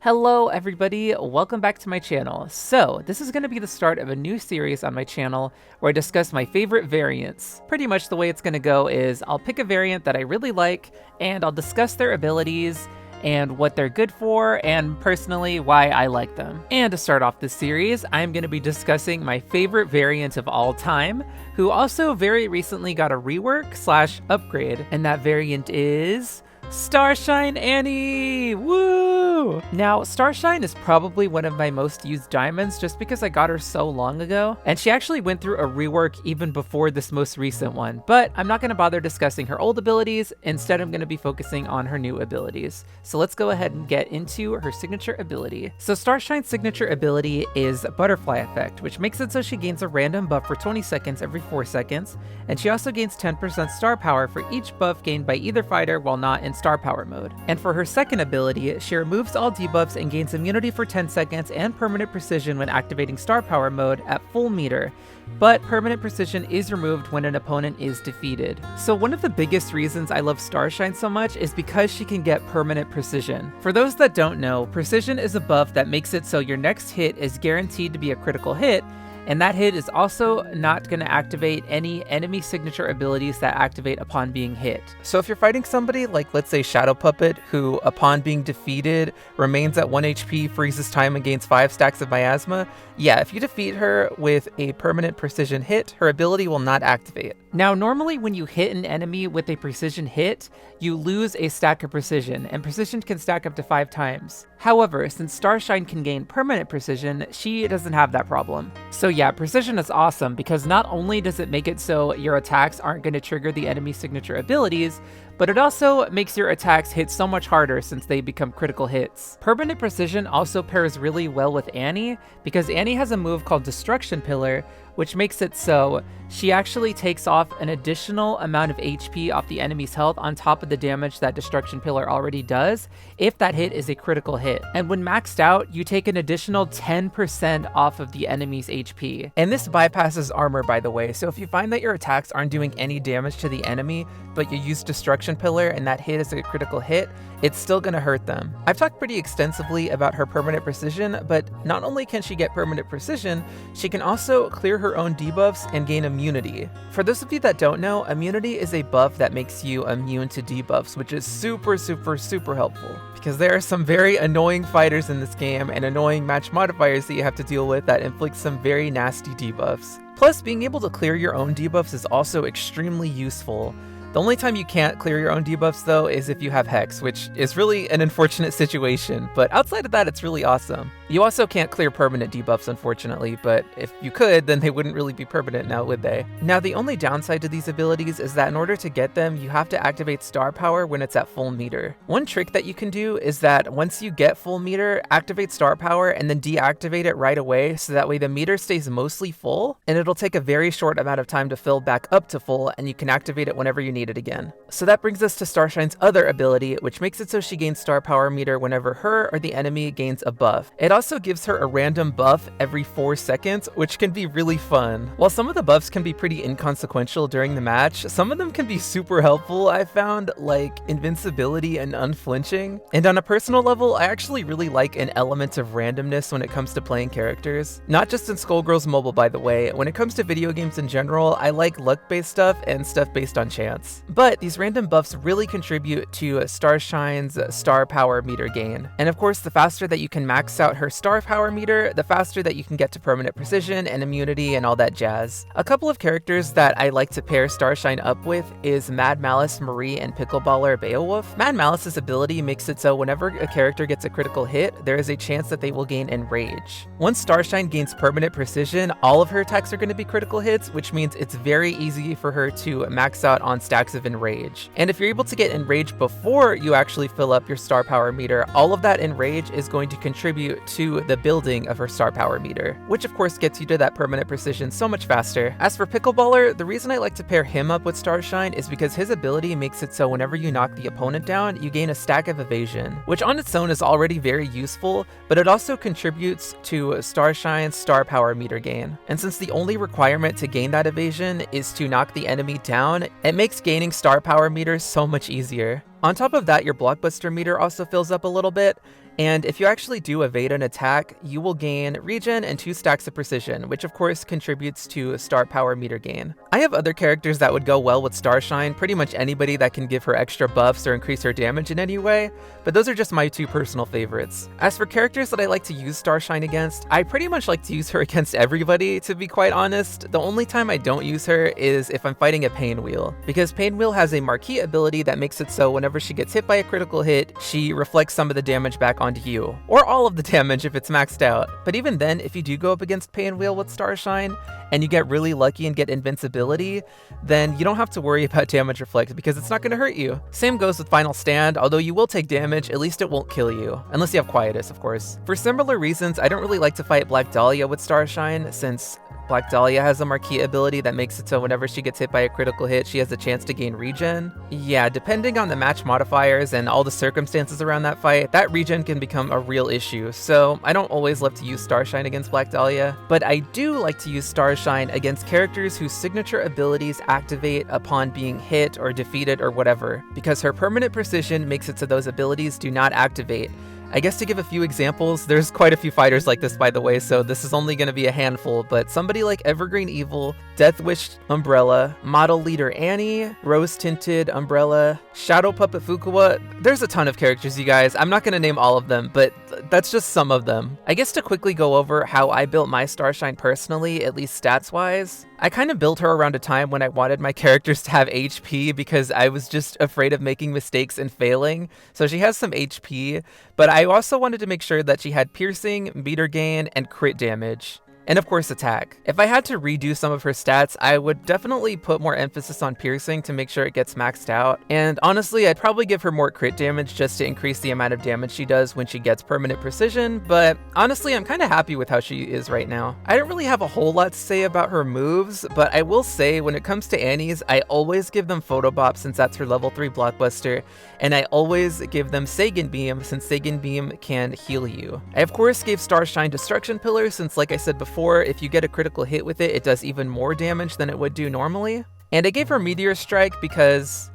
Hello everybody, welcome back to my channel. So, this is going to be the start of a new series on my channel where I discuss my favorite variants. Pretty much the way it's going to go is I'll pick a variant that I really like, and I'll discuss their abilities and what they're good for, and personally why I like them. And to start off this series, I'm going to be discussing my favorite variant of all time, who also very recently got a rework / upgrade, and that variant is Starshine Annie! Woo! Now, Starshine is probably one of my most used diamonds just because I got her so long ago, and she actually went through a rework even before this most recent one, but I'm not going to bother discussing her old abilities. Instead, I'm going to be focusing on her new abilities. So let's go ahead and get into her signature ability. So Starshine's signature ability is Butterfly Effect, which makes it so she gains a random buff for 20 seconds every 4 seconds, and she also gains 10% star power for each buff gained by either fighter while not in star power mode. And for her second ability, she removes all debuffs and gains immunity for 10 seconds and permanent precision when activating star power mode at full meter, but permanent precision is removed when an opponent is defeated. So one of the biggest reasons I love Starshine so much is because she can get permanent precision. For those that don't know, precision is a buff that makes it so your next hit is guaranteed to be a critical hit, and that hit is also not going to activate any enemy signature abilities that activate upon being hit. So if you're fighting somebody like, let's say, Shadow Puppet, who upon being defeated remains at 1 HP, freezes time, and gains 5 stacks of miasma, yeah, if you defeat her with a permanent precision hit, her ability will not activate. Now, normally when you hit an enemy with a precision hit, you lose a stack of precision, and precision can stack up to 5 times. However, since Starshine can gain permanent precision, she doesn't have that problem. So yeah, precision is awesome because not only does it make it so your attacks aren't going to trigger the enemy's signature abilities, but it also makes your attacks hit so much harder since they become critical hits. Permanent precision also pairs really well with Annie because Annie has a move called Destruction Pillar, which makes it so she actually takes off an additional amount of HP off the enemy's health on top of the damage that Destruction Pillar already does if that hit is a critical hit. And when maxed out, you take an additional 10% off of the enemy's HP. And this bypasses armor, by the way, so if you find that your attacks aren't doing any damage to the enemy, but you use Destruction Pillar and that hit is a critical hit, it's still gonna hurt them. I've talked pretty extensively about her permanent precision, but not only can she get permanent precision, she can also clear her own debuffs and gain immunity. For those of you that don't know, immunity is a buff that makes you immune to debuffs, which is super helpful, because there are some very annoying fighters in this game and annoying match modifiers that you have to deal with that inflict some very nasty debuffs. Plus, being able to clear your own debuffs is also extremely useful. The only time you can't clear your own debuffs, though, is if you have Hex, which is really an unfortunate situation, but outside of that, it's really awesome. You also can't clear permanent debuffs, unfortunately, but if you could, then they wouldn't really be permanent now, would they? Now, the only downside to these abilities is that in order to get them, you have to activate star power when it's at full meter. One trick that you can do is that once you get full meter, activate star power and then deactivate it right away, so that way the meter stays mostly full, and it'll take a very short amount of time to fill back up to full, and you can activate it whenever you need it again. So that brings us to Starshine's other ability, which makes it so she gains star power meter whenever her or the enemy gains a buff. It also gives her a random buff every 4 seconds, which can be really fun. While some of the buffs can be pretty inconsequential during the match, some of them can be super helpful, I've found, like invincibility and unflinching. And on a personal level, I actually really like an element of randomness when it comes to playing characters. Not just in Skullgirls Mobile, by the way. When it comes to video games in general, I like luck-based stuff and stuff based on chance. But these random buffs really contribute to Starshine's star power meter gain. And of course, the faster that you can max out her star power meter, the faster that you can get to permanent precision and immunity and all that jazz. A couple of characters that I like to pair Starshine up with is Mad Malice Marie and Pickleballer Beowulf. Mad Malice's ability makes it so whenever a character gets a critical hit, there is a chance that they will gain Enrage. Once Starshine gains permanent precision, all of her attacks are going to be critical hits, which means it's very easy for her to max out on stacks of Enrage. And if you're able to get Enrage before you actually fill up your star power meter, all of that Enrage is going to contribute to the building of her star power meter, which of course gets you to that permanent precision so much faster. As for Pickleballer, the reason I like to pair him up with Starshine is because his ability makes it so whenever you knock the opponent down, you gain a stack of evasion, which on its own is already very useful, but it also contributes to Starshine's star power meter gain. And since the only requirement to gain that evasion is to knock the enemy down, it makes gaining star power meters so much easier. On top of that, your blockbuster meter also fills up a little bit, And if you actually do evade an attack, you will gain regen and 2 stacks of precision, which of course contributes to star power meter gain. I have other characters that would go well with Starshine, pretty much anybody that can give her extra buffs or increase her damage in any way, but those are just my 2 personal favorites. As for characters that I like to use Starshine against, I pretty much like to use her against everybody, to be quite honest. The only time I don't use her is if I'm fighting a Pain Wheel, because Pain Wheel has a marquee ability that makes it so whenever she gets hit by a critical hit, she reflects some of the damage back onto you, or all of the damage if it's maxed out. But even then, if you do go up against Pain Wheel with Starshine, and you get really lucky and get invincibility, then you don't have to worry about damage reflect because it's not going to hurt you. Same goes with Final Stand, although you will take damage, at least it won't kill you, unless you have Quietus, of course. For similar reasons, I don't really like to fight Black Dahlia with Starshine, since Black Dahlia has a marquee ability that makes it so whenever she gets hit by a critical hit, she has a chance to gain regen. Yeah, depending on the match modifiers and all the circumstances around that fight, that regen can become a real issue, so I don't always love to use Starshine against Black Dahlia, but I do like to use Starshine against characters whose signature abilities activate upon being hit or defeated or whatever, because her permanent precision makes it so those abilities do not activate. I guess to give a few examples, there's quite a few fighters like this by the way, so this is only going to be a handful, but somebody like Evergreen Evil, Death Wish Umbrella, Model Leader Annie, Rose Tinted Umbrella, Shadow Puppet Fukuwa, there's a ton of characters you guys, I'm not going to name all of them, but that's just some of them. I guess to quickly go over how I built my Starshine personally, at least stats wise, I kind of built her around a time when I wanted my characters to have HP because I was just afraid of making mistakes and failing. So she has some HP, but I also wanted to make sure that she had piercing, meter gain, and crit damage. And of course attack. If I had to redo some of her stats, I would definitely put more emphasis on piercing to make sure it gets maxed out. And honestly, I'd probably give her more crit damage just to increase the amount of damage she does when she gets permanent precision, but honestly, I'm kind of happy with how she is right now. I don't really have a whole lot to say about her moves, but I will say when it comes to Annie's, I always give them Photobop since that's her level 3 blockbuster, and I always give them Sagan Beam since Sagan Beam can heal you. I of course gave Starshine Destruction Pillar since, like I said before, if you get a critical hit with it, it does even more damage than it would do normally. And I gave her Meteor Strike because,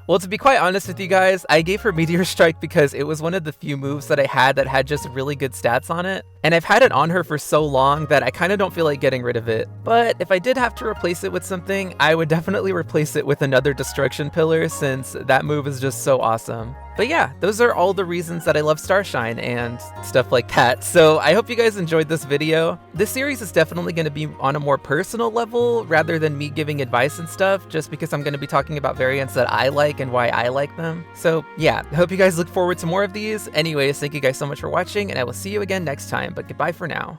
well, to be quite honest with you guys, I gave her Meteor Strike because it was one of the few moves that I had that had just really good stats on it. And I've had it on her for so long that I kind of don't feel like getting rid of it. But if I did have to replace it with something, I would definitely replace it with another Destruction Pillar since that move is just so awesome. But yeah, those are all the reasons that I love Starshine and stuff like that. So I hope you guys enjoyed this video. This series is definitely going to be on a more personal level rather than me giving advice and stuff, just because I'm going to be talking about variants that I like and why I like them. So yeah, I hope you guys look forward to more of these. Anyways, thank you guys so much for watching, and I will see you again next time, but goodbye for now.